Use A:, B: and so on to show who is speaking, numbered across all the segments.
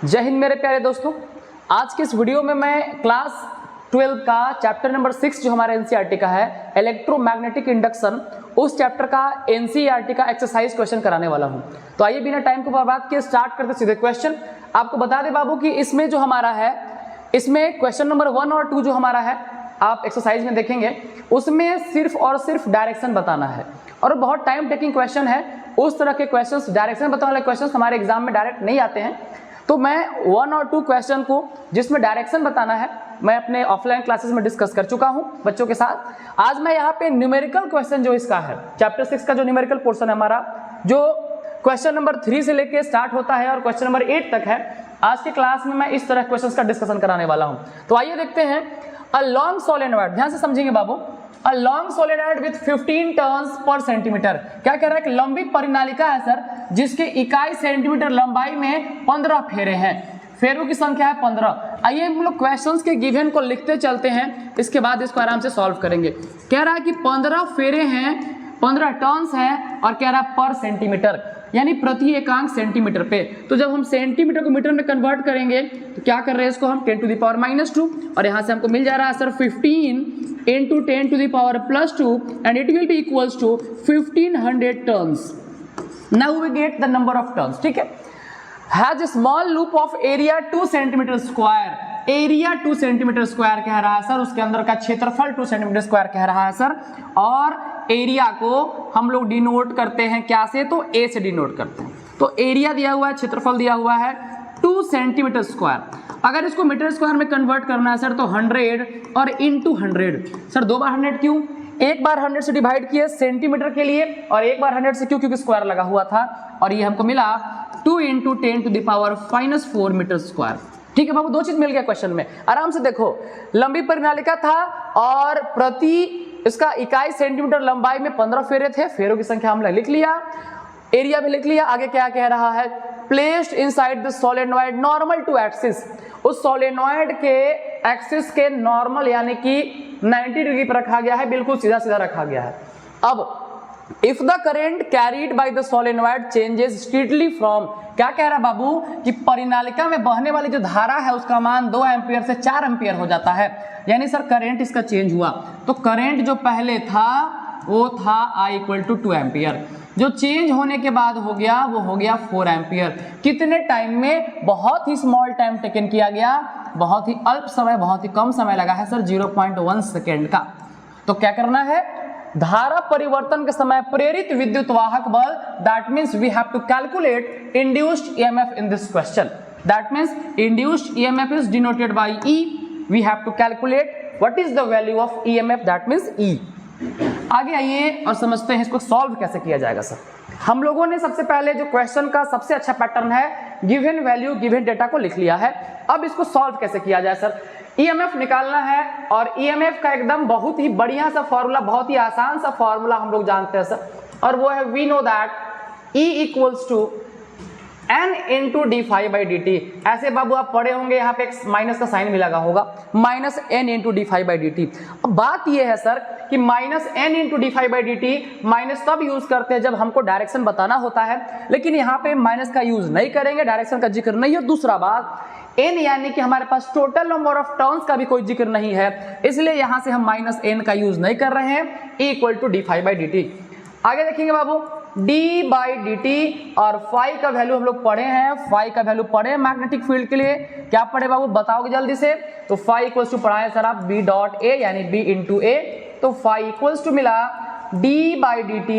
A: जय हिंद मेरे प्यारे दोस्तों। आज के इस वीडियो में मैं क्लास 12 का चैप्टर नंबर 6 जो हमारा एनसीईआरटी का है इलेक्ट्रोमैग्नेटिक इंडक्शन, उस चैप्टर का एनसीईआरटी का एक्सरसाइज क्वेश्चन कराने वाला हूं। तो आइए बिना टाइम को बर्बाद किए स्टार्ट करते सीधे क्वेश्चन। आपको बता दें बाबू कि इसमें जो हमारा है, इसमें क्वेश्चन नंबर 1 और 2 जो हमारा है आप एक्सरसाइज में देखेंगे, उसमें सिर्फ और सिर्फ डायरेक्शन बताना है और बहुत टाइम टेकिंग क्वेश्चन है। उस तरह के क्वेश्चंस, डायरेक्शन बताने वाले क्वेश्चंस हमारे एग्जाम में डायरेक्ट नहीं आते हैं। तो मैं 1 और 2 क्वेश्चन को जिसमें डायरेक्शन बताना है मैं अपने ऑफलाइन क्लासेस में डिस्कस कर चुका हूं बच्चों के साथ। आज मैं यहाँ पे न्यूमेरिकल क्वेश्चन जो इसका है चैप्टर 6 का जो न्यूमेरिकल पोर्शन है हमारा, जो क्वेश्चन नंबर 3 से लेके स्टार्ट होता है और क्वेश्चन नंबर 8 तक है, आज के क्लास में मैं इस तरह क्वेश्चन का डिस्कशन कराने वाला हूँ। तो आइए देखते हैं। अ लॉन्ग सोलेनॉइड, ध्यान से समझेंगे बाबू। A long solenoid with 15 turns per centimetre, क्या कह रहा है कि लंबी परिनालिका है सर, जिसके इकाई सेंटीमीटर लंबाई में 15 फेरे हैं। फेरों की संख्या है 15। आइए हम लोग क्वेश्चंस के गिवन को लिखते चलते हैं, इसके बाद इसको आराम से सॉल्व करेंगे। कह रहा है कि 15 फेरे हैं, 15 टर्न्स हैं और कह रहा है पर सेंटीमीटर, यानी प्रति एकांक सेंटीमीटर पे। तो जब हम सेंटीमीटर को मीटर में कन्वर्ट करेंगे तो क्या कर रहे हैं इसको हम 10 to the power -2, और यहाँ से हमको मिल जा रहा है sir 15 into 10 to the power +2 and it will be equals to 1500 turns. Now we get the number of turns. ठीक है। Has a small loop of area 2 centimeter square. Area 2 centimetre square कह रहा है सर, उसके अंदर का क्षेत्रफल 2 centimetre square कह रहा है सर। और एरिया को हम लोग डिनोट करते हैं क्या से, तो ए से डिनोट करते हैं। तो एरिया दिया हुआ है, क्षेत्रफल दिया हुआ है 2 सेंटीमीटर स्क्वायर। अगर इसको मीटर स्क्वायर में कन्वर्ट करना है सर तो 100 और इंटू 100। सर 2 बार 100 क्यों? एक बार 100 से डिवाइड किए सेंटीमीटर के लिए और एक बार 100 से क्यों? क्योंकि स्क्वायर लगा हुआ था। और ये हमको मिला 2 into 10 to the power -4 metre square. ठीक है बाबू, 2 चीज मिल गया क्वेश्चन में। आराम से देखो, लंबी परिनालिका था और प्रति इसका इकाई सेंटीमीटर लंबाई में 15 फेरे थे। फेरों की संख्या हमने लिख लिया, एरिया भी लिख लिया। आगे क्या कह रहा है? Placed inside the solenoid normal to axis. उस सोलेनॉइड के एक्सिस के नॉर्मल यानी कि 90 डिग्री पर रखा गया है, बिल्कुल सीधा सीधा रखा गया है। अब if the current carried by the solenoid changes strictly from, क्या कह रहा है बाबू कि परिनालिका में बहने वाली जो धारा है उसका मान 2 एम्पियर से 4 एम्पियर हो जाता है, यानी सर करंट इसका चेंज हुआ। तो करंट जो पहले था वो था I = 2 एम्पियर, जो चेंज होने के बाद हो गया वो हो गया 4 एम्पियर। कितने टाइम में? बहुत ही स्मॉल टाइम टेकन किया गया, बहुत ही अल्प समय, बहुत ही कम समय लगा है सर, 0.1 सेकेंड का। तो क्या करना है? धारा परिवर्तन के समय प्रेरित विद्युत वाहक बल, that means we have to calculate induced EMF in this question. That means induced EMF is denoted by E. We have to calculate what is the value of EMF, that means E। आगे आइए और समझते हैं इसको solve कैसे किया जाएगा sir. हम लोगों ने सबसे पहले जो क्वेश्चन का सबसे अच्छा पैटर्न है, गिवन वैल्यू गिवन डेटा को लिख लिया है। अब इसको सॉल्व कैसे किया जाए सर? ईएमएफ निकालना है और ईएमएफ का एकदम बहुत ही बढ़िया सा फॉर्मूला, बहुत ही आसान सा फॉर्मूला हम लोग जानते हैं सर, और वो है we know that E = N × dφ/dt। ऐसे बाबू आप पढ़े होंगे, यहाँ पे एक माइनस का साइन भी लगा होगा, -N × dφ/dt। अब बात ये है सर कि -N × dφ/dt माइनस तब यूज करते हैं जब हमको डायरेक्शन बताना होता है, लेकिन यहाँ पे माइनस का यूज नहीं करेंगे, डायरेक्शन का जिक्र नहीं है। दूसरा बात, n यानी कि हमारे पास टोटल नंबर ऑफ टर्न्स का भी कोई जिक्र नहीं है, इसलिए यहां से हम -n का यूज नहीं कर रहे हैं। E = dφ/dt। आगे देखेंगे बाबू, d/dt और फाई का वैल्यू हम लोग पढ़े हैं, फाई का वैल्यू पढ़े हैं मैग्नेटिक फील्ड के लिए। क्या पढ़े बाबू बताओगे जल्दी से? तो फाई = पढ़ाए सर आप B.A यानी B × A। तो फाई = मिला d/dt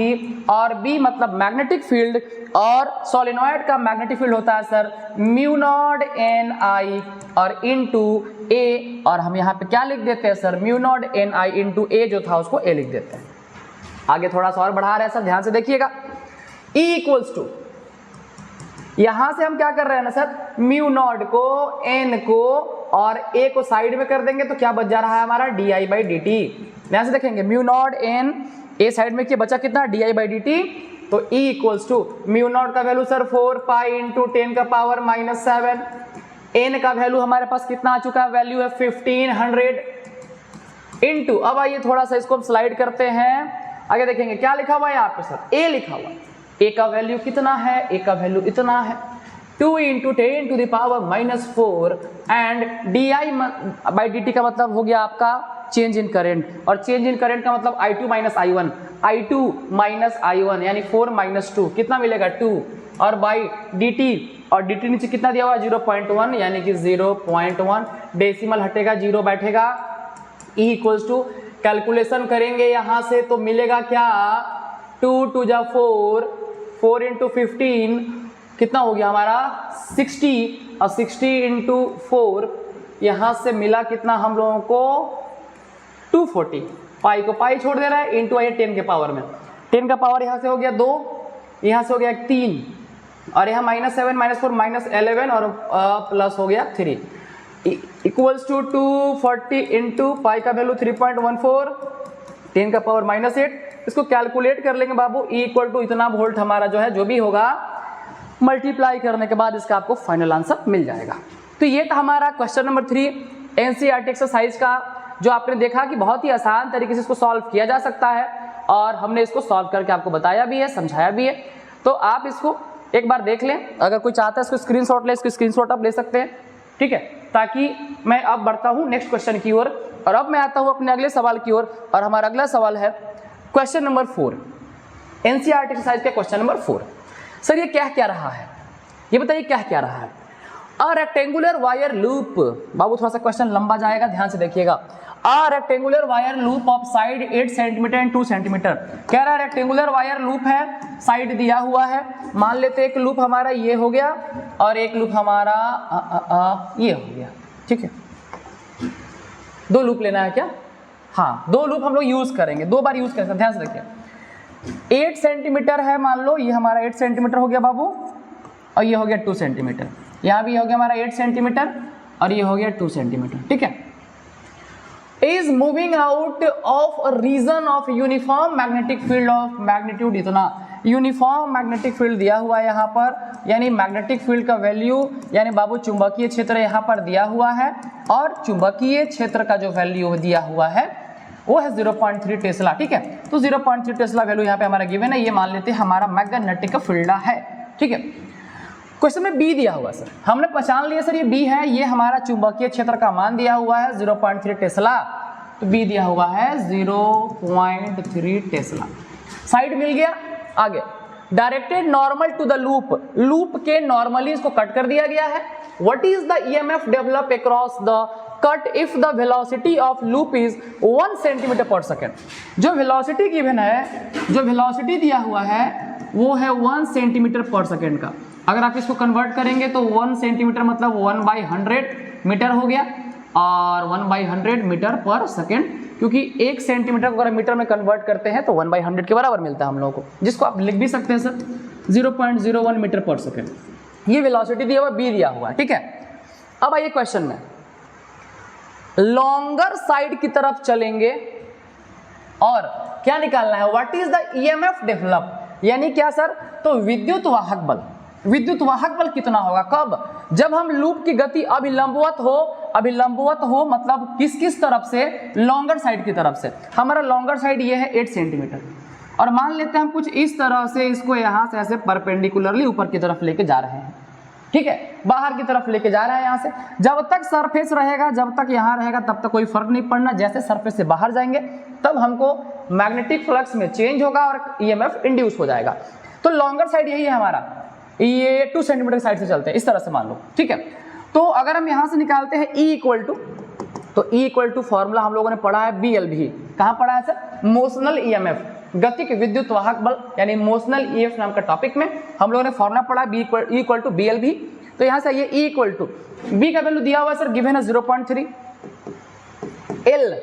A: और B मतलब मैग्नेटिक फील्ड और सोलेनॉइड का मैग्नेटिक फील्ड होता है सर μ0 Ni और इंटू A, और हम यहाँ पे क्या लिख देते हैं सर? μ0 Ni इंटू A जो था उसको A लिख देते हैं। आगे थोड़ा सा और बढ़ा रहे हैं सर, ध्यान से देखिएगा। E = यहां से हम क्या कर रहे हैं ना सर, μ0 को N को और A को साइड में कर देंगे तो क्या बच जा रहा है हमारा di/dt। ध्यान से देखेंगे, μ0 N A साइड में क्या बचा, कितना di/dt। तो E = μ0 का वैल्यू सर 4 पाई × 10⁻⁻7। N का वैल्यू हमारे पास कितना आ चुका है? वैल्यू है 1500 इंटू, अब आइए थोड़ा सा इसको स्लाइड करते हैं। आगे देखेंगे क्या लिखा हुआ है यहाँ पे सर, A लिखा हुआ है। A का वैल्यू कितना है? A का वैल्यू इतना है। 2 into 10 to the power -4 and di/dt का मतलब हो गया आपका चेंज इन करंट, और चेंज इन करंट का मतलब I2 माइनस I1 यानी 4 - 2 कितना मिलेगा 2, और बाई dt, और dt नीचे कितना दिया हुआ 0.1 यानी कि 0.1, डेसिमल हटेगा 0 बैठेगा, E इक्वल्स टू कैलकुलेशन करेंगे यहाँ से तो मिलेगा क्या 2 2 जा 4, 4 इंटू 15 कितना हो गया हमारा 60, और 60 इंटू 4 यहाँ से मिला कितना हम लोगों को 240, पाई को पाई छोड़ दे रहा है, इंटू आइए 10 के पावर में, 10 का पावर यहाँ से हो गया 2, यहाँ से हो गया 3, और यहाँ -7 -4 -11 और प्लस हो गया 3 इक्वल्स टू 240 इंटू पाई का वैल्यू 3.14, 10 का पावर -8, इसको कैलकुलेट कर लेंगे बाबू, E इक्वल टू इतना वोल्ट हमारा जो है जो भी होगा मल्टीप्लाई करने के बाद इसका आपको फाइनल आंसर मिल जाएगा। तो ये था हमारा क्वेश्चन नंबर 3 एनसीईआरटी एक्सरसाइज का, जो आपने देखा कि बहुत ही आसान तरीके से इसको सॉल्व किया जा सकता है, और हमने इसको सॉल्व करके आपको बताया भी है, समझाया भी है। तो आप इसको एक बार देख लें, अगर कोई चाहता है इसको स्क्रीनशॉट ले, इसको स्क्रीनशॉट आप ले सकते हैं, ठीक है, ताकि मैं अब बढ़ता हूँ नेक्स्ट क्वेश्चन की ओर, और अब मैं आता हूँ अपने अगले सवाल की ओर, और हमारा अगला सवाल है क्वेश्चन नंबर 4 एनसीईआरटी एक्सरसाइज का क्वेश्चन नंबर 4। सर ये क्या क्या रहा है, ये बताइए क्या क्या रहा है। अ रेक्टेंगुलर वायर लूप, बाबू थोड़ा सा क्वेश्चन लंबा जाएगा, ध्यान से देखिएगा। A rectangular wire loop of side 8 centimetre and 2 centimetre, कह रहा है रेक्टेंगुलर वायर लूप है, साइड दिया हुआ है, मान लेते एक लूप हमारा ये हो गया और एक लूप हमारा ये हो गया, ठीक है, 2 लूप लेना है क्या, हाँ 2 लूप हम लोग यूज करेंगे, 2 बार यूज करेंगे, ध्यान से रखिए। 8 सेंटीमीटर है मान लो, ये हमारा 8 सेंटीमीटर हो गया बाबू, और ये हो गया 2 सेंटीमीटर, यहाँ भी हो गया हमारा 8 सेंटीमीटर और ये हो गया 2 सेंटीमीटर, ठीक है। Is moving out of a region of uniform magnetic field of magnitude इतना, यूनिफॉर्म मैग्नेटिक फील्ड दिया हुआ है यहाँ पर, यानी मैग्नेटिक फील्ड का वैल्यू यानी बाबू चुंबकीय क्षेत्र यहाँ पर दिया हुआ है, और चुंबकीय क्षेत्र का जो वैल्यू दिया हुआ है वो है 0.3 टेस्ला, ठीक है। तो 0.3 टेस्ला वैल्यू यहाँ पे हमारा गिवन है, ये मान लेते हैं हमारा मैग्नेटिक फील्ड है, ठीक है। क्वेश्चन में बी दिया हुआ सर, हमने पहचान लिया सर ये बी है, ये हमारा चुंबकीय क्षेत्र का मान दिया हुआ है 0.3 टेस्ला, तो बी दिया हुआ है 0.3 टेस्ला। साइड मिल गया, आगे directed normal to the loop, loop के नॉर्मली इसको कट कर दिया गया है। What is the EMF develop across the cut if the velocity of loop is 1 centimetre पर सेकेंड, जो वेलोसिटी गिवन है, जो वेलोसिटी दिया हुआ है वो है 1 सेंटीमीटर पर सेकेंड का। अगर आप इसको कन्वर्ट करेंगे तो 1 सेंटीमीटर मतलब 1/100 मीटर हो गया, और 1/100 मीटर पर सेकेंड, क्योंकि 1 सेंटीमीटर को अगर मीटर में कन्वर्ट करते हैं तो 1/100 के बराबर मिलता है हम लोगों को, जिसको आप लिख भी सकते हैं सर 0.01 मीटर पर सेकेंड। ये वेलोसिटी दिया हुआ, बी दिया हुआ है, ठीक है। अब आइए क्वेश्चन में, लॉन्गर साइड की तरफ चलेंगे और क्या निकालना है, what is the EMF develop, यानी क्या सर, तो विद्युत वाहक बल, विद्युत वाहक बल कितना होगा, कब, जब हम लूप की गति अभिलंबवत हो मतलब किस किस तरफ से, लॉन्गर साइड की तरफ से। हमारा लॉन्गर साइड ये है 8 सेंटीमीटर, और मान लेते हैं हम कुछ इस तरह से इसको यहाँ से ऐसे परपेंडिकुलरली ऊपर की तरफ लेके जा रहे हैं, ठीक है, बाहर की तरफ लेके जा रहे हैं यहाँ से। जब तक सरफेस रहेगा, जब तक यहाँ रहेगा तब तक कोई फर्क नहीं पड़ना, जैसे सरफेस से बाहर जाएंगे तब हमको मैग्नेटिक फ्लक्स में चेंज होगा और ईएमएफ इंड्यूस हो जाएगा। तो लॉन्गर साइड यही है हमारा, ये 2 सेंटीमीटर साइड से चलते हैं, इस तरह से मान लो, ठीक है। तो अगर हम यहाँ से निकालते हैं E इक्वल टू, तो E इक्वल टू फॉर्मूला हम लोगों ने पढ़ा है BLV, कहाँ पढ़ा है सर, मोशनल EMF, गतिक विद्युत वाहक बल, यानी मोशनल EF नाम का टॉपिक में हम लोगों ने फॉर्मूला पढ़ा E इक्वल टू BLV। तो यहाँ से ये E इक्वल टू B का वैल्यू दिया हुआ है सर, गिवन है 0.3 L।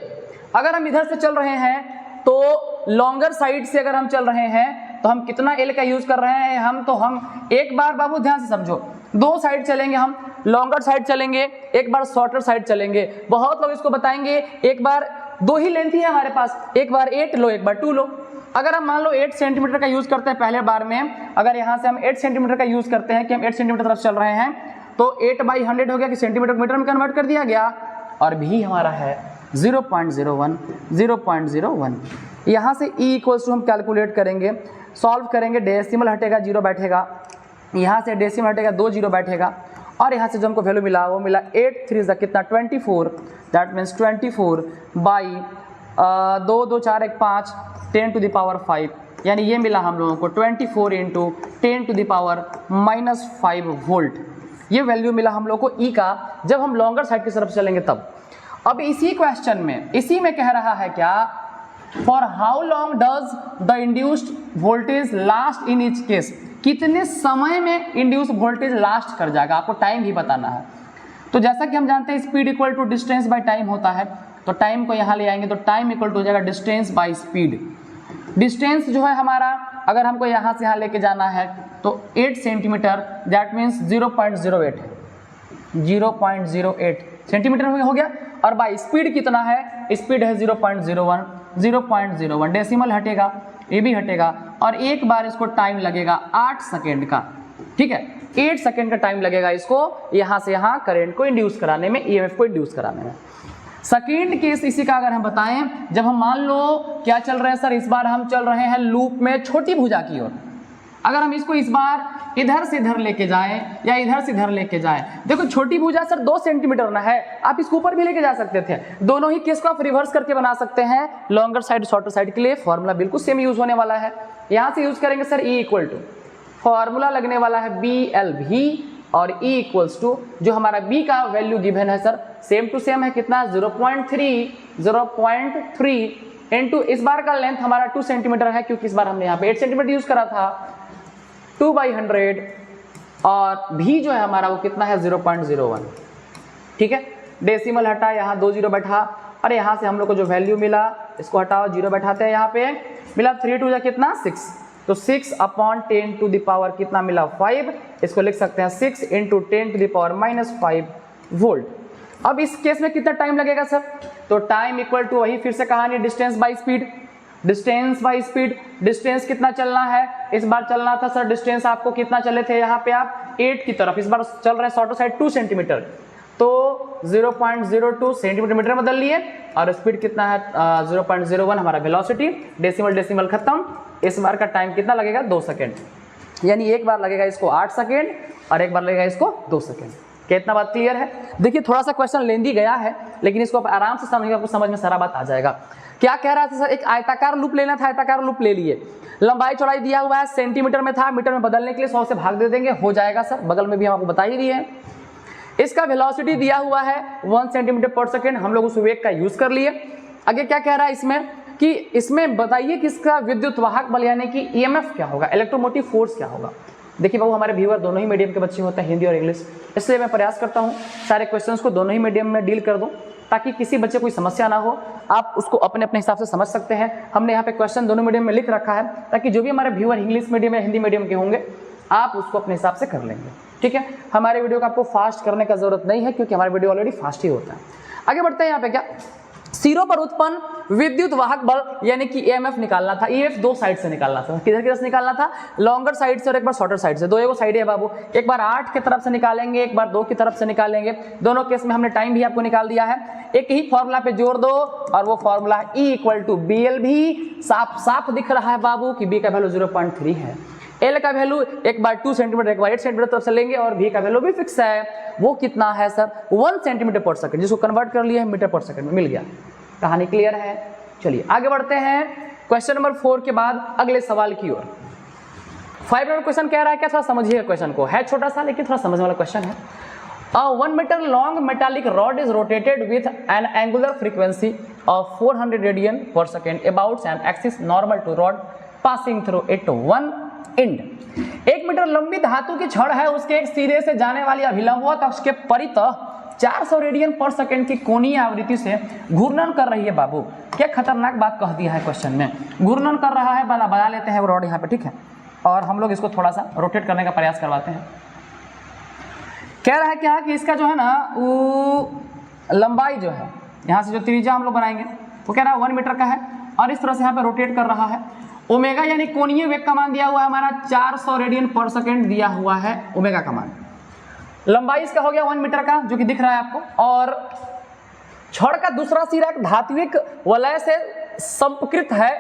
A: अगर हम इधर से चल रहे हैं तो लॉन्गर साइड से अगर हम चल रहे हैं तो हम कितना L का यूज कर रहे हैं, हम एक बार बाबू ध्यान से समझो, 2 साइड चलेंगे, हम लॉन्गर साइड चलेंगे, एक बार शॉर्टर साइड चलेंगे। बहुत लोग इसको बताएंगे एक बार 2 ही लेंथ ही है हमारे पास, एक बार 8 लो, एक बार 2 लो। अगर हम मान लो 8 सेंटीमीटर का यूज करते हैं पहले बार में, अगर यहाँ से हम 8 सेंटीमीटर का यूज करते हैं कि हम 8 सेंटीमीटर तरफ चल रहे हैं, तो 8/100 हो गया कि सेंटीमीटर को मीटर में कन्वर्ट कर दिया गया, और भी हमारा है 0.01। यहाँ से E इक्वल्स टू हम कैलकुलेट करेंगे, सॉल्व करेंगे, डेसिमल हटेगा 0 बैठेगा, यहाँ से डेसिमल हटेगा, 2 जीरो बैठेगा, और यहाँ से जो हमको वैल्यू मिला वो मिला 8 3 ज़ा कितना 24, that means 24 by 2 2 4 1 5 10 to the power 5, यानी ये मिला हम लोगों को 24 into 10 to the power -5 volt. ये वैल्यू मिला हम लोग को ई का, जब हम लॉन्गर साइड की तरफ चलेंगे तब। अब इसी क्वेश्चन में, इसी में कह रहा है क्या, for how long does the induced voltage last in each case, कितने समय में इंड्यूस वोल्टेज लास्ट कर जाएगा, आपको टाइम भी बताना है। तो जैसा कि हम जानते हैं speed equal to distance by time होता है, तो टाइम को यहाँ ले आएंगे तो टाइम इक्वल टू हो जाएगा डिस्टेंस बाय स्पीड। डिस्टेंस जो है हमारा, अगर हमको यहाँ से यहाँ लेके जाना है तो 8 सेंटीमीटर, दैट मीन्स 0.08 सेंटीमीटर हो गया। और बाई स्पीड कितना है, स्पीड है 0.01 डेसिमल हटेगा, ये भी हटेगा, और एक बार इसको टाइम लगेगा 8 सेकेंड का, ठीक है, 8 सेकेंड का टाइम लगेगा इसको यहाँ से यहाँ करंट को इंड्यूस कराने में, ईएमएफ को इंड्यूस कराने में। सेकेंड केस इसी का अगर हम बताएं, जब हम मान लो क्या चल रहे हैं सर, इस बार हम चल रहे हैं लूप में छोटी भुजा की ओर, अगर हम इसको इस बार इधर से इधर लेके जाएं या इधर से इधर लेके जाएं, देखो छोटी भुजा सर 2 सेंटीमीटर ना है, आप इसको ऊपर भी लेके जा सकते थे। दोनों ही केस को आप रिवर्स करके बना सकते हैं, लॉन्गर साइड शॉर्टर साइड के लिए फॉर्मूला बिल्कुल सेम यूज होने वाला है। यहाँ से यूज करेंगे sir E equal to, formula लगने वाला है BLV, और E इक्वल्स टू जो हमारा B का वैल्यू गिवन है सर सेम टू सेम है, कितना 0.3 इंटू इस बार का लेंथ हमारा 2 सेंटीमीटर है, क्योंकि इस बार हमने यहाँ पे 8 सेंटीमीटर यूज करा था, 2/100, और V जो है हमारा वो कितना है 0.01, ठीक है। डेसिमल हटा, यहाँ 2 जीरो बैठा, और यहाँ से हम लोग को जो वैल्यू मिला इसको हटाओ, जीरो बैठाते हैं, यहाँ पे मिला 3 2 कितना 6, तो 6/10 टू द पावर कितना मिला 5, इसको लिख सकते हैं 6 into 10 to the power -5 volt. अब इस केस में कितना टाइम लगेगा सर, तो टाइम इक्वल टू वही फिर से कहानी distance by speed, distance by speed, distance कितना चलना है, इस बार चलना था सर डिस्टेंस आपको कितना चले थे, यहाँ पे आप 8 की तरफ, इस बार चल रहे हैं शॉर्टर साइड 2 सेंटीमीटर, तो 0.02 सेंटीमीटर मीटर बदल लिए, और स्पीड कितना है 0.01 हमारा वेलोसिटी, डेसिमल खत्म। इस बार का टाइम कितना लगेगा 2 सेकेंड, यानी एक बार लगेगा इसको 8 सेकेंड और एक बार लगेगा इसको 2 सेकेंड। कितना बात क्लियर है? देखिए थोड़ा सा क्वेश्चन लेंदी गया है, लेकिन इसको आप आराम से समझिएगा, आपको समझ में सारा बात आ जाएगा। क्या कह रहा था सर, एक आयताकार लूप लेना था, आयताकार लूप ले लिए, लंबाई चौड़ाई दिया हुआ है, सेंटीमीटर में था, मीटर में बदलने के लिए 100 से भाग दे देंगे, हो जाएगा सर, बगल में भी हम आपको बता ही दिए हैं। इसका वेलोसिटी दिया हुआ है 1 सेंटीमीटर पर सेकेंड, हम लोग उस वेग का यूज कर लिए। आगे क्या कह रहा है इसमें कि इसमें बताइए कि इसका विद्युत वाहक बल यानी कि ईएमएफ क्या होगा, इलेक्ट्रोमोटिव फोर्स क्या होगा। देखिए बाबू, हमारे व्यूअर दोनों ही मीडियम के बच्चे होते हैं, हिंदी और इंग्लिश, इसलिए मैं प्रयास करता हूँ सारे क्वेश्चंस को दोनों ही मीडियम में डील कर दूं, ताकि किसी बच्चे कोई समस्या ना हो, आप उसको अपने अपने हिसाब से समझ सकते हैं। हमने यहाँ पे क्वेश्चन दोनों मीडियम में लिख रखा है, ताकि जो भी हमारे व्यूअर इंग्लिश मीडियम या हिंदी मीडियम के होंगे, आप उसको अपने हिसाब से कर लेंगे, ठीक है। हमारे वीडियो को आपको फास्ट करने का जरूरत नहीं है, क्योंकि हमारा वीडियो ऑलरेडी फास्ट ही होता है। आगे बढ़ते हैं, यहाँ पे क्या सिरों पर उत्पन्न विद्युत वाहक बल यानी कि ईएमएफ निकालना था। ईएमएफ 2 साइड से निकालना था, किधर किधर से निकालना था, लॉन्गर साइड से और एक बार शॉर्टर साइड से। दो एगो साइड है बाबू, एक बार 8 की तरफ से निकालेंगे, एक बार 2 की तरफ से निकालेंगे। दोनों केस में हमने टाइम भी आपको निकाल दिया है। एक ही फॉर्मूला पे जोर दो, और वो फॉर्मूला है E इक्वल टू BL। भी साफ साफ दिख रहा है बाबू कि B का वैल्यू 0.3 है, L का वैल्यू एक बार 2 सेंटीमीटर, एक बार 8 सेंटीमीटर तरफ से लेंगे, और V का वैल्यू भी फिक्स है, वो कितना है सर 1 सेंटीमीटर पर सेकंड, जिसको कन्वर्ट कर लिया है मीटर पर सेकंड में, मिल गया। कहानी क्लियर है? चलिए आगे बढ़ते हैं क्वेश्चन नंबर 4 के बाद अगले सवाल की ओर। 5 नंबर क्वेश्चन कह रहा है, क्या थोड़ा समझिए क्वेश्चन को, है छोटा सा लेकिन थोड़ा समझने वाला क्वेश्चन है। 1 metre long metallic rod is rotated with an angular frequency of 400 radian per second about an axis normal to rod passing through it 1 end. 1 metre लंबी धातु की छड़ है, उसके एक सिरे से जाने वाली अभिलंबवत अक्ष के परितः 400 रेडियन पर सेकेंड की कोणीय आवृत्ति से घूर्णन कर रही है। बाबू क्या खतरनाक बात कह दिया है क्वेश्चन में, घूर्णन कर रहा है, बना लेते हैं वो रॉड यहाँ पे, ठीक है, और हम लोग इसको थोड़ा सा रोटेट करने का प्रयास करवाते हैं। कह रहा है क्या कि इसका जो है ना वो लंबाई जो है, यहाँ से जो त्रिज्या हम लोग बनाएंगे वो कह रहा है 1 मीटर का है, और इस तरह से यहाँ पे रोटेट कर रहा है। ओमेगा यानी कोणीय वेग का मान दिया हुआ है हमारा 400 रेडियन पर सेकेंड दिया हुआ है ओमेगा का मान। लंबाई इसका हो गया 1 मीटर का, जो कि दिख रहा है आपको, और छड़ का दूसरा सिरा एक धात्विक वलय से संपर्कित है,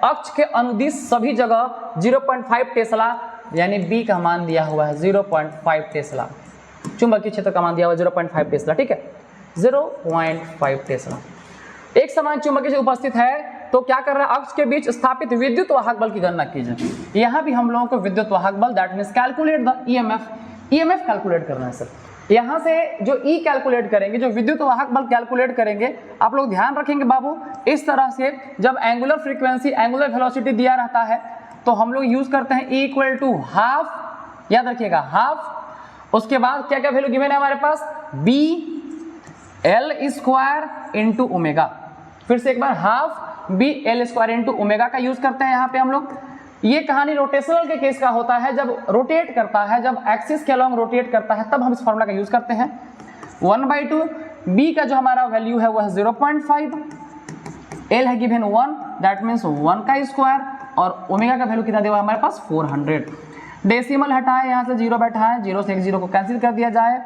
A: अक्ष के अनुदिश सभी जगह 0.5 टेस्ला यानी बी का मान दिया हुआ है 0.5 टेस्ला, चुंबकीय क्षेत्र का मान दिया हुआ है 0.5 टेस्ला, ठीक है 0.5 टेस्ला। एक समान चुंबकीय क्षेत्र उपस्थित है तो क्या कर रहा है, अक्ष के बीच स्थापित विद्युत वाहक बल की गणना कीजिए। यहाँ भी हम लोगों को विद्युत वाहक बल that means calculate the EMF calculate करना है सर। यहाँ से जो ई कैलकुलेट करेंगे, जो विद्युत वाहक बल कैलकुलेट करेंगे, आप लोग ध्यान रखेंगे बाबू, इस तरह से जब एंगुलर फ्रीक्वेंसी एंगुलर वेलोसिटी दिया रहता है तो हम लोग यूज करते हैं E इक्वल टू हाफ, याद रखिएगा हाफ। उसके बाद क्या क्या वैल्यू गिवन है हमारे पास, B L square into omega, फिर से एक बार half B L square into omega का यूज करते हैं यहाँ पे हम लोग। ये कहानी रोटेशनल के केस का होता है, जब रोटेट करता है, जब एक्सिस के अलॉन्ग रोटेट करता है तब हम इस फॉर्मूला का यूज करते हैं। 1/2 बी का जो हमारा वैल्यू है वो है 0.5, एल है गिवन 1 दैट मीन्स 1 का स्क्वायर, और ओमेगा का वैल्यू कितना दिया हुआ है हमारे पास 400। डेसिमल हटाए, यहाँ से 0 बैठाए, 0 से 0 को कैंसिल कर दिया जाए,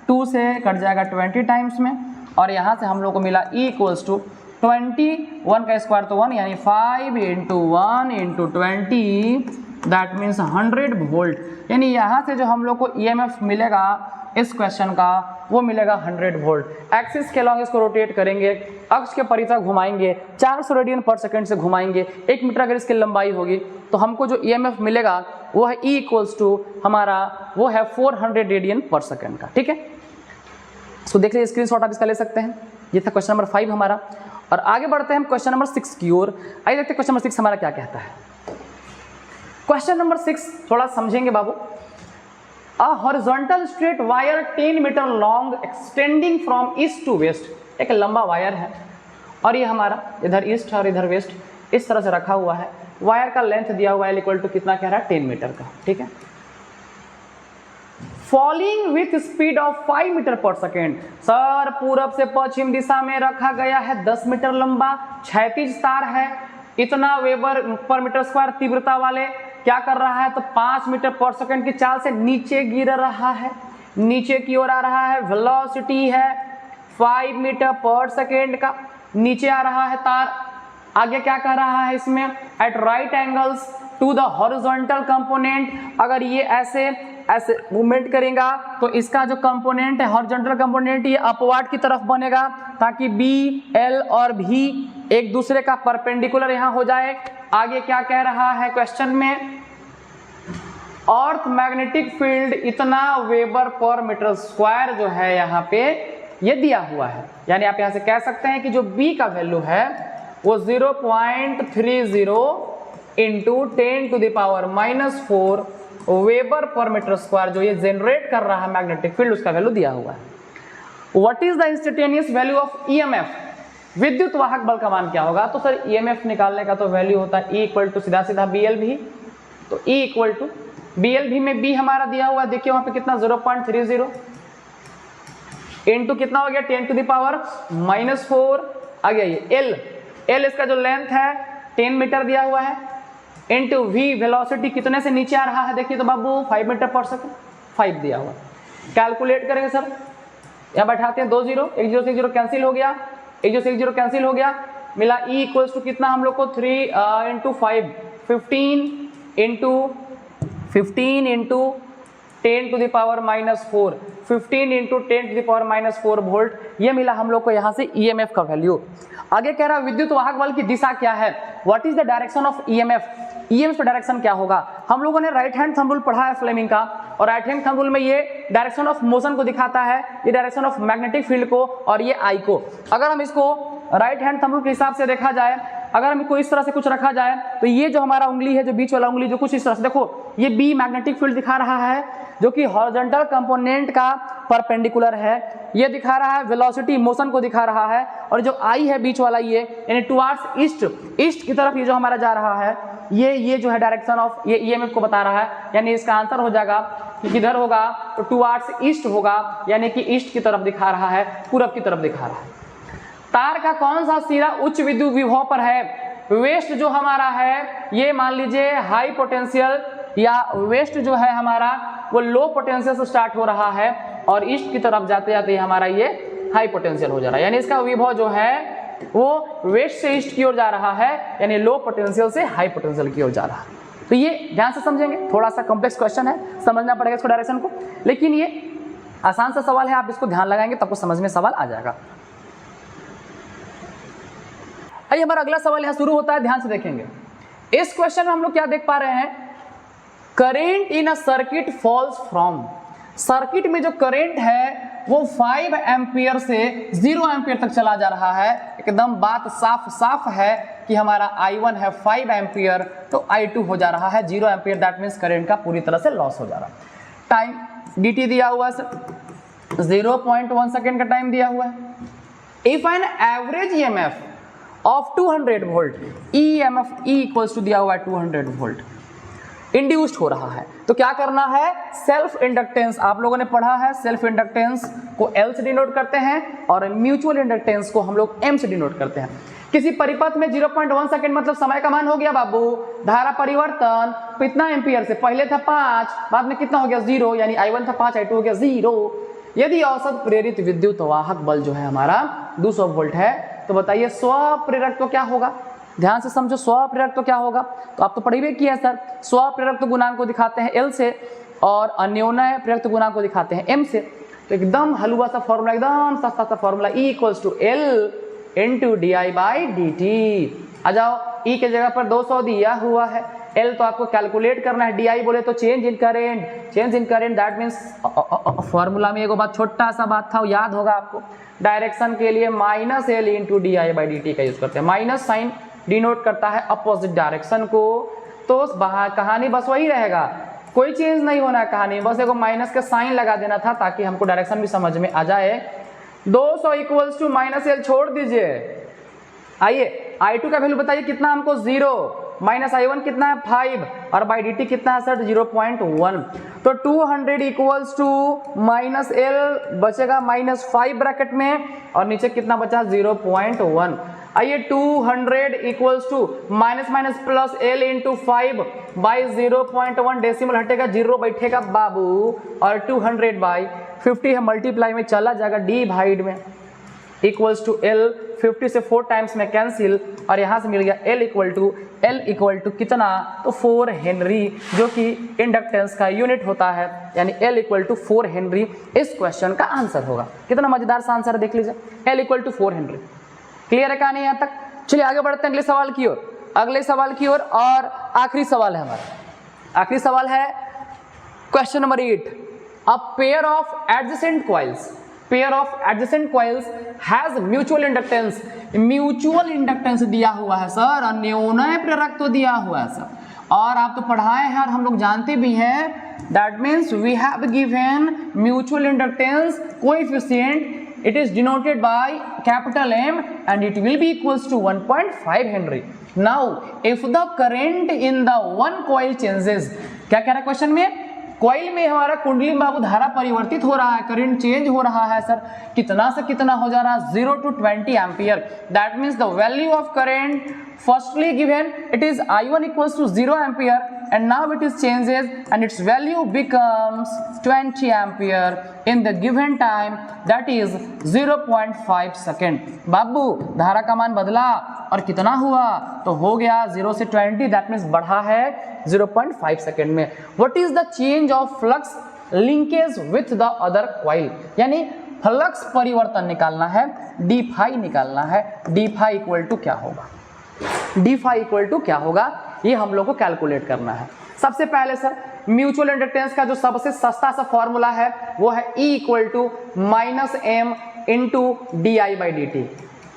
A: 2 से कट जाएगा 20 टाइम्स में, और यहाँ से हम लोग को मिला E इक्वल्स टू 20, 1 का स्क्वायर तो 1 यानी 5 into 1 into 20 that means 100 volt. यानी यहाँ से जो हम लोग को ईएमएफ मिलेगा इस क्वेश्चन का वो मिलेगा 100 वोल्ट। एक्सिस के लॉन्ग इसको रोटेट करेंगे, अक्ष के परितः घुमाएंगे, 400 रेडियन पर सेकंड से घुमाएंगे, 1 मीटर अगर इसकी लंबाई होगी तो हमको जो ईएमएफ मिलेगा वो है E इक्वल्स टू हमारा वो है 400 रेडियन पर सेकंड का, ठीक है। इसको देख लीजिए, स्क्रीनशॉट आप इसका ले सकते हैं। ये था क्वेश्चन नंबर 5 हमारा, और आगे बढ़ते हैं हम क्वेश्चन नंबर 6 की ओर। आइए देखते हैं क्वेश्चन नंबर 6 हमारा क्या कहता है। क्वेश्चन नंबर 6 थोड़ा समझेंगे बाबू। A horizontal straight wire 10 metre long extending from east to west, एक लंबा वायर है और ये हमारा इधर ईस्ट है और इधर वेस्ट, इस तरह से रखा हुआ है। वायर का लेंथ दिया हुआ है इक्वल टू कितना कह रहा है 10 मीटर का, ठीक है। Falling with speed of 5 metre पर सेकेंड, सर पूरब से पश्चिम दिशा में रखा गया है, 10 मीटर लंबा क्षैतिज तार है, इतना वेबर पर मीटर स्क्वायर तीव्रता वाले, क्या कर रहा है तो 5 मीटर पर सेकेंड की चाल से नीचे गिर रहा है, नीचे की ओर आ रहा है। वेलोसिटी है 5 मीटर पर सेकेंड का, नीचे आ रहा है तार। आगे क्या कह रहा है इसमें, at right angles to the horizontal component, अगर ये ऐसे मूवमेंट करेगा तो इसका जो कंपोनेंट है हॉरिजॉन्टल कंपोनेंट ये अपवर्ड की तरफ बनेगा, ताकि बी एल और भी एक दूसरे का परपेंडिकुलर यहां हो जाए। आगे क्या कह रहा है क्वेश्चन में, अर्थ मैग्नेटिक फील्ड इतना वेबर पर मीटर स्क्वायर जो है यहाँ पे ये दिया हुआ है। यानी आप यहाँ से कह सकते हैं कि जो बी का वैल्यू है वो 0.30 इंटू 10⁻⁻⁴ वेबर पर मीटर स्क्वायर जो ये जनरेट कर रहा है मैग्नेटिक फील्ड, उसका वैल्यू दिया हुआ है। What is the instantaneous value of EMF, विद्युत वाहक बल का मान क्या होगा। तो सर ईएमएफ निकालने का तो वैल्यू होता है E इक्वल टू सीधा सीधा BLV, तो E इक्वल टू BLV में B हमारा दिया हुआ है, देखिए वहां पे कितना 0.30 इंटू कितना हो गया 10⁻⁻⁴ आ गया ये L इसका जो लेंथ है 10 मीटर दिया हुआ है, इंटू V वेलोसिटी कितने से नीचे आ रहा है देखिए तो बाबू 5 मीटर पर सेकंड, 5 दिया हुआ। कैलकुलेट करेंगे सर, यहाँ बैठाते हैं 2 0, 1 0 से 1 0 कैंसिल हो गया, 1 0 से 1 0 कैंसिल हो गया, मिला E इक्वल्स टू कितना हम लोग को 3 इंटू 5 15 इंटू 10⁻⁻⁴ 15 इंटू 10⁻⁴ वोल्ट, ये मिला हम लोग को यहाँ से ईएमएफ का वैल्यू। आगे कह रहा है विद्युत वाहक बल की दिशा क्या है, what is the direction of EMF, EMF का डायरेक्शन क्या होगा। हम लोगों ने राइट हैंड थंब रूल पढ़ा है फ्लेमिंग का, और राइट हैंड थंब रूल में ये डायरेक्शन ऑफ मोशन को दिखाता है, ये डायरेक्शन ऑफ मैग्नेटिक फील्ड को और ये आई को। अगर हम इसको राइट हैंड थंब रूल के हिसाब से देखा जाए, अगर हमको इस तरह से कुछ रखा जाए तो ये जो हमारा उंगली है, जो बीच वाला उंगली जो कुछ इस तरह से, देखो ये बी मैग्नेटिक फील्ड दिखा रहा है जो कि हॉरिजॉन्टल कंपोनेंट का परपेंडिकुलर है, ये दिखा रहा है वेलोसिटी मोशन को दिखा रहा है, और जो आई है बीच वाला ये यानी टुवार्ड्स ईस्ट की तरफ ये जो हमारा जा रहा है, ये जो है डायरेक्शन ऑफ ये ईएमएफ को बता रहा है। यानी इसका आंसर हो जाएगा कि किधर होगा तो टुवार्ड्स ईस्ट होगा, यानी कि ईस्ट की तरफ दिखा रहा है, पूरब की तरफ दिखा रहा है। तार का कौन सा सिरा उच्च विद्युत विभव पर है, वेस्ट जो हमारा है ये मान लीजिए हाई पोटेंशियल, या वेस्ट जो है हमारा वो लो पोटेंशियल से स्टार्ट हो रहा है और ईस्ट की तरफ जाते जाते हमारा ये हाई पोटेंशियल हो जा रहा है। यानी इसका विभव जो है वो वेस्ट से ईस्ट की ओर जा रहा है, यानी लो पोटेंशियल से हाई पोटेंशियल की ओर जा रहा है। तो ये ध्यान से समझेंगे, थोड़ा सा कॉम्प्लेक्स क्वेश्चन है, समझना पड़ेगा इसको डायरेक्शन को, लेकिन ये आसान सा सवाल है, आप इसको ध्यान लगाएंगे तब आपको समझ में सवाल आ जाएगा। आइए हमारा अगला सवाल यहाँ शुरू होता है, ध्यान से देखेंगे। इस क्वेश्चन में हम लोग क्या देख पा रहे हैं, current in a circuit falls from, circuit में जो करंट है वो 5 एम्पियर से 0 एम्पियर तक चला जा रहा है। एकदम बात साफ साफ है कि हमारा I1 है 5 एम्पियर, तो I2 हो जा रहा है 0 एम्पियर, दैट मीन्स करंट का पूरी तरह से लॉस हो जा रहा है। टाइम dt दिया हुआ है सर, 0.1 सेकेंड का टाइम दिया हुआ है। If an average EMF of 200 volt, EMF E equals to दिया हुआ है 200 वोल्ट, इंड्यूस्ड हो रहा है, तो क्या करना है, सेल्फ इंडक्टेंस, आप लोगों ने पढ़ा है सेल्फ इंडक्टेंस को L से डिनोट करते हैं और म्यूचुअल इंडक्टेंस को हम लोग M से डिनोट करते हैं। किसी परिपथ में 0.1 सेकेंड मतलब समय का मान हो गया बाबू, धारा परिवर्तन कितना एम्पियर से, पहले था 5, बाद में कितना हो गया 0, यानी I1 था 5, I2 हो गया 0। यदि औसत प्रेरित विद्युत वाहक बल जो है हमारा 200 वोल्ट है, तो बताइए स्व प्रेरक तो क्या होगा, ध्यान से समझो, स्व प्रेरक तो क्या होगा, तो आप तो पढ़ी हुई किया है सर, स्व प्रेरक गुणांक को दिखाते हैं L से और अन्योन्य प्रेरक गुणांक को दिखाते हैं M से। तो एकदम हलवा सा फॉर्मूला, एकदम सस्ता सा formula, E equals to L into DI/dt। आ जाओ, E के जगह पर 200 दिया हुआ है, L तो आपको कैलकुलेट करना है, DI बोले तो change in current, that means formula में एगो बात, छोटा सा बात था, याद होगा आपको, डायरेक्शन के लिए -L इंटू DI/dt का यूज करते हैं, माइनस साइन डिनोट करता है अपोजिट डायरेक्शन को, तो कहानी बस वही रहेगा, कोई चेंज नहीं होना है कहानी, बस एगो माइनस का साइन लगा देना था ताकि हमको डायरेक्शन भी समझ में आ जाए। 200 इक्वल्स टू -L छोड़ दीजिए। आइए I2 का वैल्यू बताइए कितना हमको, 0, माइनस I1 कितना है 5 और बाई dt कितना है सर 0.1, तो 200 इक्वल्स टू -L बचेगा -5 ब्रैकेट में और नीचे कितना बचा 0.1। आइए 200 equals to minus plus L into 5 by 0.1, decimal हटेगा 0 बैठेगा बाबू, और 200 बाई 50 है, मल्टीप्लाई में चला जाएगा डिवाइड में, इक्वल्स टू L 50 से 4 टाइम्स में कैंसिल, और यहाँ से मिल गया L इक्वल टू कितना, तो 4 हेनरी, जो कि इंडक्टेंस का यूनिट होता है, यानी L इक्वल टू 4 हेनरी इस क्वेश्चन का आंसर होगा। कितना मजेदार सा आंसर है, देख लीजिए, L equal to 4 henry. Clear है कहानी यहाँ तक? चलिए आगे बढ़ते हैं अगले सवाल की ओर, और आखिरी सवाल है हमारा, आखिरी सवाल है question number 8। A pair of adjacent coils has mutual inductance दिया हुआ है सर, अन्योन्य प्रेरक तो दिया हुआ है सर, और आप तो पढ़ाए हैं और हम लोग जानते भी हैं, that means we have given mutual inductance coefficient, it is denoted by capital M and it will be equals to 1.5 Henry. Now if the current in the one coil changes, क्या कह रहा है क्वेश्चन में, coil में हमारा कुंडली में बाबू धारा परिवर्तित हो रहा है, करंट चेंज हो रहा है सर, कितना से कितना हो जा रहा है 0 to 20 ampere, that means the value of current firstly given it is I1 equals to 0 ampere and now it is changes and its value becomes 20 ampere in the given time, that is 0.5 second। बाबू धारा का मान बदला और कितना हुआ, तो हो गया 0 से 20, दैट मीन्स बढ़ा है 0.5 सेकेंड में। What is the change of flux linkage with the other coil, यानी फ्लक्स परिवर्तन निकालना है, डी फाई निकालना है, डी फाई इक्वल टू क्या होगा, डी फाई इक्वल टू क्या होगा, ये हम लोग को कैलकुलेट करना है। सबसे पहले सर म्यूचुअल इंडक्टेंस का जो सबसे सस्ता सा फॉर्मूला है वो है E equal to -M into DI/dt,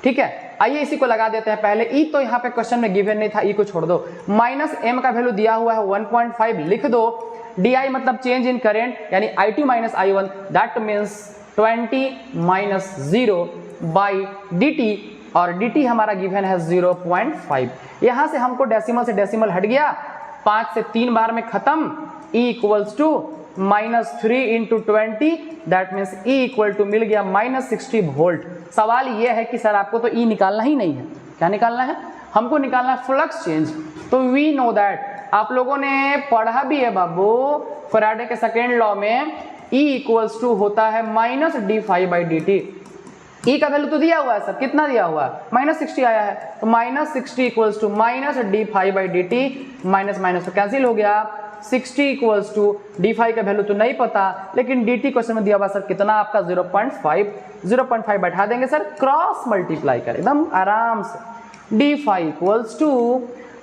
A: ठीक है। आइए इसी को लगा देते हैं पहले, E तो यहाँ पे क्वेश्चन में गिवन नहीं था, E को छोड़ दो, -M का वैल्यू दिया हुआ है 1.5 लिख दो, DI मतलब चेंज इन करेंट, यानी I2 - I1, that means 20 - 0 by dt, और dt हमारा गिवन है 0.5। यहां से हमको डेसिमल से डेसिमल हट गया, 5 से 3 बार में खत्म, E equals to -3 into 20, that means E equal to मिल गया -60 वोल्ट। सवाल यह है कि सर आपको तो E निकालना ही नहीं है, क्या निकालना है, हमको निकालना है फ्लक्स चेंज। तो वी नो दैट, आप लोगों ने पढ़ा भी है बाबू फैराडे के सेकेंड लॉ में, E इक्वल्स टू होता है -d∅/dt, ई का वैल्यू तो दिया हुआ है सर, कितना दिया हुआ है, -60 आया है, तो -60 equals to -d∅/dt, minus minus तो कैंसिल हो गया, 60 इक्वल्स टू d∅ का वैल्यू तो नहीं पता, लेकिन dt क्वेश्चन में दिया हुआ सर कितना आपका 0.5 बैठा देंगे सर, क्रॉस मल्टीप्लाई कर एकदम आराम से, d∅ equals to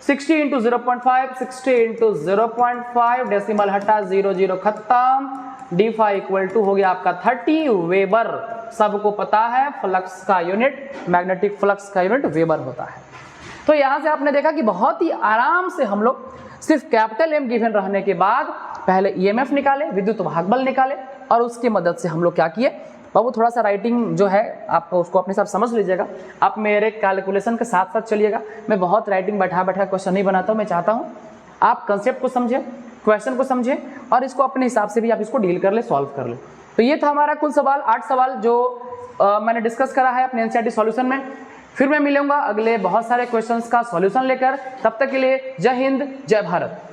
A: 60 into 0.5, 60 into 0.5, decimal हटा 0 खत्म, d∅ इक्वल टू हो गया आपका 30 वेबर। सबको पता है फ्लक्स का यूनिट, मैग्नेटिक फ्लक्स का यूनिट वेबर होता है। तो यहां से आपने देखा कि बहुत ही आराम से हम लोग सिर्फ कैपिटल M गिवन रहने के बाद पहले EMF निकाले, विद्युत भागबल निकाले, और उसकी मदद से हम लोग क्या किए बाबू, थोड़ा सा राइटिंग जो है आप उसको अपने साथ समझ लीजिएगा, आप मेरे कैलकुलेशन के साथ साथ चलिएगा। मैं बहुत राइटिंग बैठा क्वेश्चन नहीं बनाता हूँ, मैं चाहता हूँ आप कंसेप्ट को समझें, क्वेश्चन को समझें, और इसको अपने हिसाब से भी आप इसको डील कर ले, सॉल्व कर ले। तो ये था हमारा कुल सवाल, 8 सवाल जो मैंने डिस्कस करा है अपने एनसीईआरटी सॉल्यूशन में। फिर मैं मिलूंगा अगले बहुत सारे क्वेश्चंस का सॉल्यूशन लेकर, तब तक के लिए जय हिंद जय भारत।